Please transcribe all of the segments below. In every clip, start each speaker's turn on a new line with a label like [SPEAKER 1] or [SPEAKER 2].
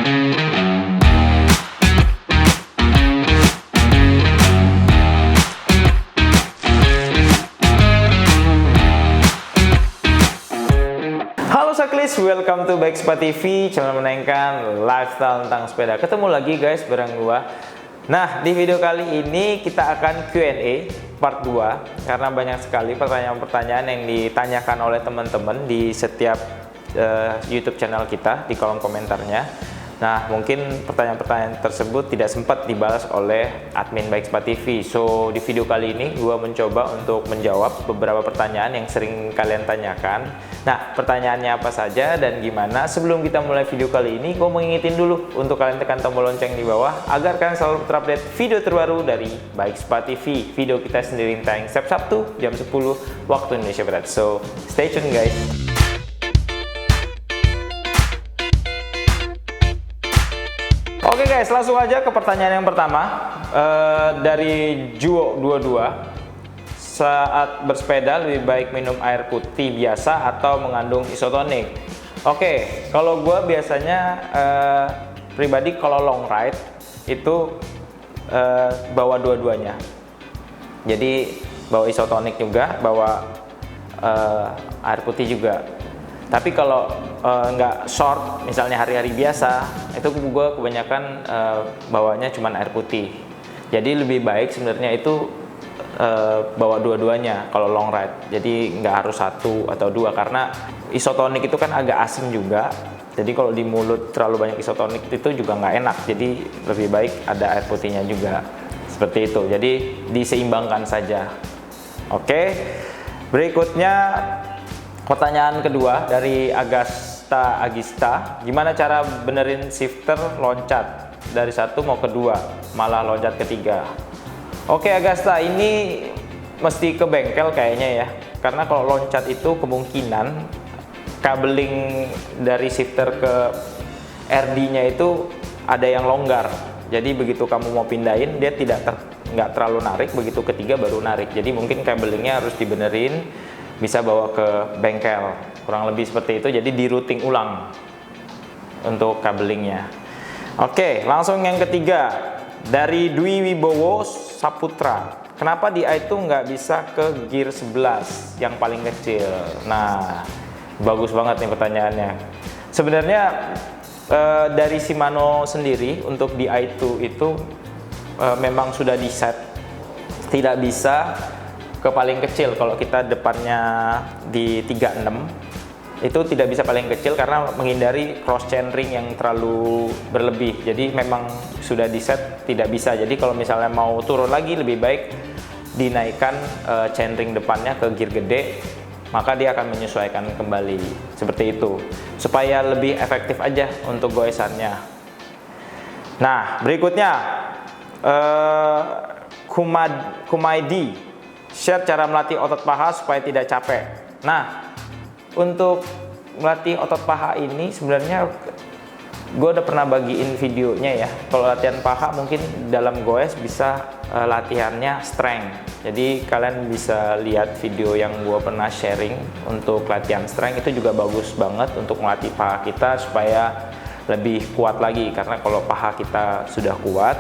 [SPEAKER 1] Halo cyclist, welcome to Bike Spa TV, channel menaikkan lifestyle tentang sepeda. Ketemu lagi guys bareng gua. Nah, di video kali ini kita akan Q&A part 2 karena banyak sekali pertanyaan-pertanyaan yang ditanyakan oleh teman-teman di setiap YouTube channel kita di kolom komentarnya. Nah, mungkin pertanyaan-pertanyaan tersebut tidak sempat dibalas oleh admin Bike Spa TV. So, di video kali ini gua mencoba untuk menjawab beberapa pertanyaan yang sering kalian tanyakan. Nah, pertanyaannya apa saja dan gimana? Sebelum kita mulai video kali ini, gua mau ngingetin dulu untuk kalian tekan tombol lonceng di bawah agar kalian selalu terupdate video terbaru dari Bike Spa TV. Video kita sendiri tayang setiap Sabtu jam 10 waktu Indonesia Barat. So, stay tune guys. Oke guys, langsung aja ke pertanyaan yang pertama dari Juo22. Saat bersepeda lebih baik minum air putih biasa atau mengandung isotonik? Oke, kalau gue biasanya pribadi kalau long ride itu bawa dua-duanya. Jadi bawa isotonik juga, bawa air putih juga. Tapi kalau nggak short, misalnya hari-hari biasa, itu gue kebanyakan bawanya cuma air putih. Jadi lebih baik sebenarnya itu bawa dua-duanya kalau long ride. Jadi nggak harus satu atau dua, karena isotonik itu kan agak asam juga. Jadi kalau di mulut terlalu banyak isotonik itu juga nggak enak. Jadi lebih baik ada air putihnya juga. Seperti itu. Jadi diseimbangkan saja. Oke. Berikutnya pertanyaan kedua dari Agista, gimana cara benerin shifter loncat dari satu mau kedua, malah loncat ketiga? Oke Agasta, ini mesti ke bengkel kayaknya ya, karena kalau loncat itu kemungkinan kabeling dari shifter ke RD-nya itu ada yang longgar. Jadi begitu kamu mau pindahin, dia nggak terlalu narik, begitu ketiga baru narik. Jadi mungkin kabelingnya harus dibenerin, bisa bawa ke bengkel, kurang lebih seperti itu. Jadi di routing ulang untuk kabelingnya. Oke, langsung yang ketiga dari Dwi Wibowo Saputra. Kenapa di itu nggak bisa ke gear 11 yang paling kecil? Nah, bagus banget nih pertanyaannya. Sebenarnya dari Shimano sendiri untuk di itu memang sudah di set, tidak bisa ke paling kecil. Kalau kita depannya di 36 itu tidak bisa paling kecil karena menghindari cross chainring yang terlalu berlebih. Jadi memang sudah di set tidak bisa. Jadi kalau misalnya mau turun lagi, lebih baik dinaikkan chainring depannya ke gear gede, maka dia akan menyesuaikan kembali seperti itu supaya lebih efektif aja untuk goesannya. Nah, berikutnya Kumaidi, share cara melatih otot paha supaya tidak capek. Nah, untuk melatih otot paha ini sebenarnya gue udah pernah bagiin videonya ya. Kalau latihan paha mungkin dalam goes bisa latihannya strength. Jadi kalian bisa lihat video yang gue pernah sharing untuk latihan strength, itu juga bagus banget untuk melatih paha kita supaya lebih kuat lagi. Karena kalau paha kita sudah kuat,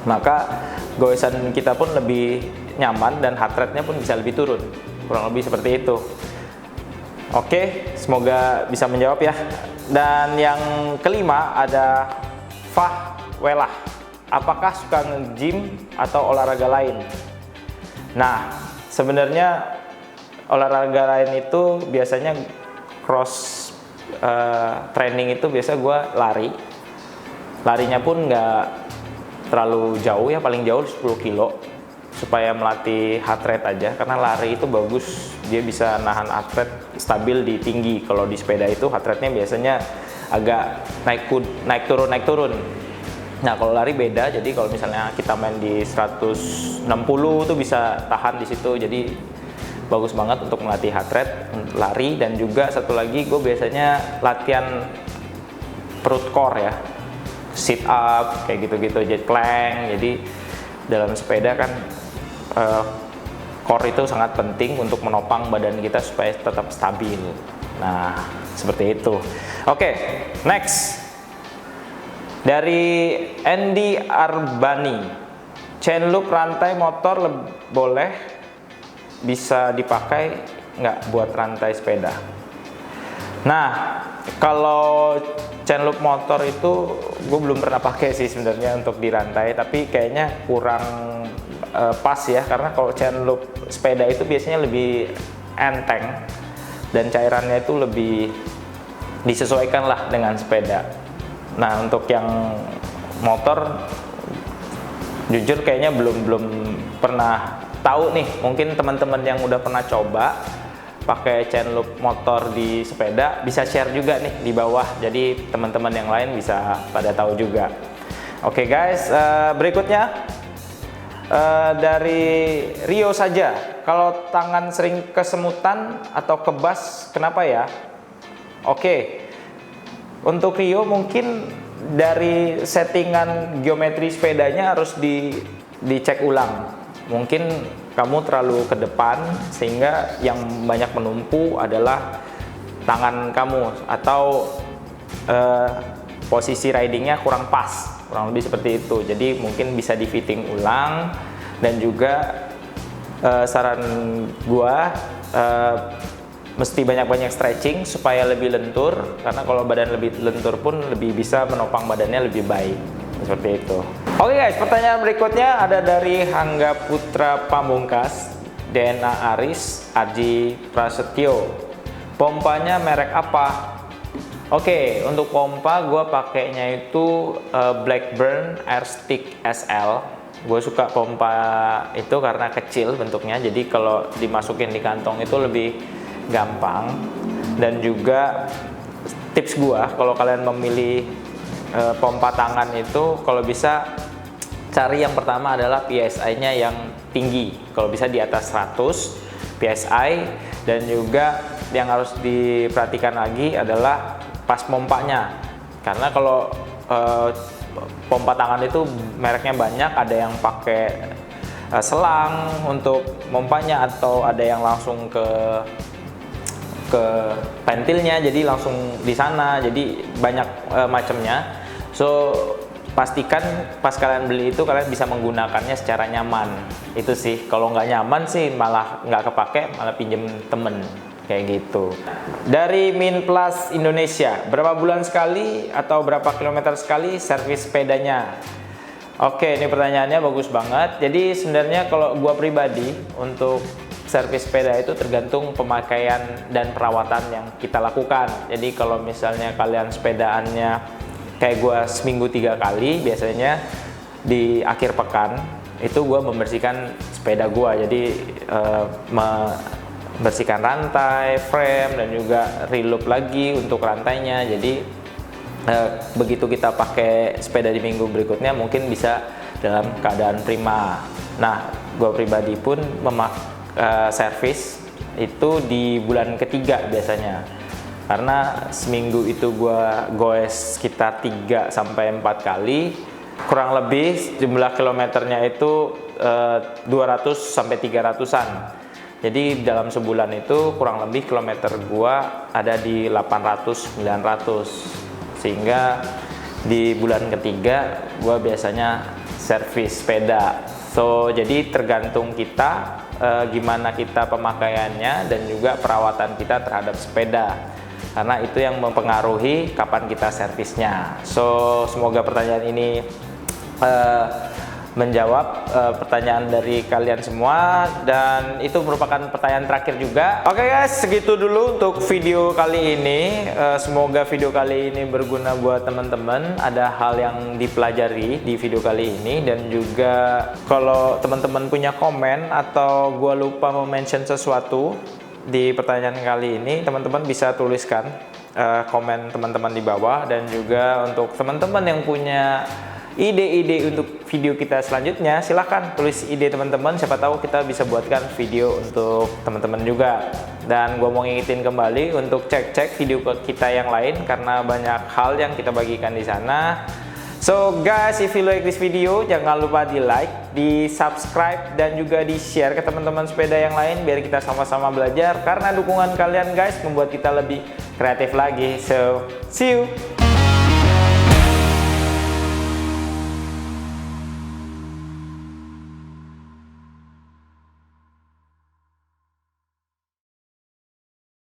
[SPEAKER 1] maka goesan kita pun lebih nyaman dan heart rate-nya pun bisa lebih turun, kurang lebih seperti itu. Oke, semoga bisa menjawab ya. Dan yang kelima ada Fah Welah, apakah suka nge-gym atau olahraga lain? Nah, sebenarnya olahraga lain itu biasanya cross training itu biasa gue larinya pun nggak terlalu jauh ya, paling jauh 10 kilo supaya melatih heart rate aja, karena lari itu bagus, dia bisa nahan heart rate stabil di tinggi. Kalau di sepeda itu heart rate-nya biasanya agak naik turun. Nah, kalau lari beda, jadi kalau misalnya kita main di 160 tuh bisa tahan di situ, jadi bagus banget untuk melatih heart rate, lari. Dan juga satu lagi, gue biasanya latihan perut core ya, sit up kayak gitu-gitu, jet plank. Jadi dalam sepeda kan core itu sangat penting untuk menopang badan kita supaya tetap stabil. Nah, seperti itu. Oke, next. Dari Andy Arbani, chain loop rantai motor boleh bisa dipakai nggak buat rantai sepeda? Nah, kalau chain loop motor itu gue belum pernah pakai sih sebenarnya untuk di rantai, tapi kayaknya kurang pas ya, karena kalau chain loop sepeda itu biasanya lebih enteng dan cairannya itu lebih disesuaikan lah dengan sepeda. Nah, untuk yang motor jujur kayaknya belum pernah tahu nih. Mungkin teman-teman yang udah pernah coba pakai chain loop motor di sepeda bisa share juga nih di bawah, jadi teman-teman yang lain bisa pada tahu juga. Oke guys, berikutnya dari Rio saja, kalau tangan sering kesemutan atau kebas kenapa ya? Oke, untuk Rio mungkin dari settingan geometri sepedanya harus dicek ulang. Mungkin kamu terlalu ke depan sehingga yang banyak menumpu adalah tangan kamu, atau posisi ridingnya kurang pas, kurang lebih seperti itu. Jadi mungkin bisa di fitting ulang, dan juga saran gua mesti banyak-banyak stretching supaya lebih lentur, karena kalau badan lebih lentur pun lebih bisa menopang badannya lebih baik, seperti itu. Oke guys, pertanyaan berikutnya ada dari Hangga Putra Pamungkas, DNA Aris, Aji Prasetyo. Pompanya merek apa? Oke, untuk pompa gue pakainya itu Blackburn Airstick SL. Gue suka pompa itu karena kecil bentuknya, jadi kalau dimasukin di kantong itu lebih gampang. Dan juga tips gua, kalau kalian memilih pompa tangan itu, kalau bisa cari yang pertama adalah PSI-nya yang tinggi, kalau bisa di atas 100 PSI. Dan juga yang harus diperhatikan lagi adalah pas pompanya, karena kalau pompa tangan itu mereknya banyak, ada yang pakai selang untuk pompanya, atau ada yang langsung ke pentilnya, jadi langsung di sana, jadi banyak macamnya. So pastikan pas kalian beli itu kalian bisa menggunakannya secara nyaman. Itu sih, kalau nggak nyaman sih malah nggak kepake, malah pinjem temen kayak gitu. Dari Min Plus Indonesia, berapa bulan sekali atau berapa kilometer sekali servis sepedanya? Oke, ini pertanyaannya bagus banget. Jadi sebenarnya kalau gua pribadi untuk servis sepeda itu tergantung pemakaian dan perawatan yang kita lakukan. Jadi kalau misalnya kalian sepedaannya kayak gue seminggu 3 kali, biasanya di akhir pekan itu gue membersihkan sepeda gue. Jadi membersihkan rantai, frame, dan juga reloop lagi untuk rantainya. Jadi begitu kita pakai sepeda di minggu berikutnya mungkin bisa dalam keadaan prima. Nah, gue pribadi pun servis itu di bulan ketiga biasanya, karena seminggu itu gua goes sekitar 3 sampai 4 kali, kurang lebih jumlah kilometernya itu 200 sampai 300-an. Jadi dalam sebulan itu kurang lebih kilometer gua ada di 800-900, sehingga di bulan ketiga gua biasanya servis sepeda. So jadi tergantung kita gimana kita pemakaiannya dan juga perawatan kita terhadap sepeda, karena itu yang mempengaruhi kapan kita servisnya. So semoga pertanyaan ini menjawab pertanyaan dari kalian semua, dan itu merupakan pertanyaan terakhir juga. Oke guys, segitu dulu untuk video kali ini. Semoga video kali ini berguna buat teman-teman, ada hal yang dipelajari di video kali ini. Dan juga kalau teman-teman punya komen atau gua lupa mention sesuatu di pertanyaan kali ini, teman-teman bisa tuliskan komen teman-teman di bawah. Dan juga untuk teman-teman yang punya ide-ide untuk video kita selanjutnya, silahkan tulis ide teman-teman, siapa tahu kita bisa buatkan video untuk teman-teman juga. Dan gue mau ngingetin kembali untuk cek-cek video kita yang lain, karena banyak hal yang kita bagikan di sana. So guys, if you like this video, jangan lupa di like, di subscribe, dan juga di share ke teman-teman sepeda yang lain, biar kita sama-sama belajar, karena dukungan kalian guys membuat kita lebih kreatif lagi. So see you.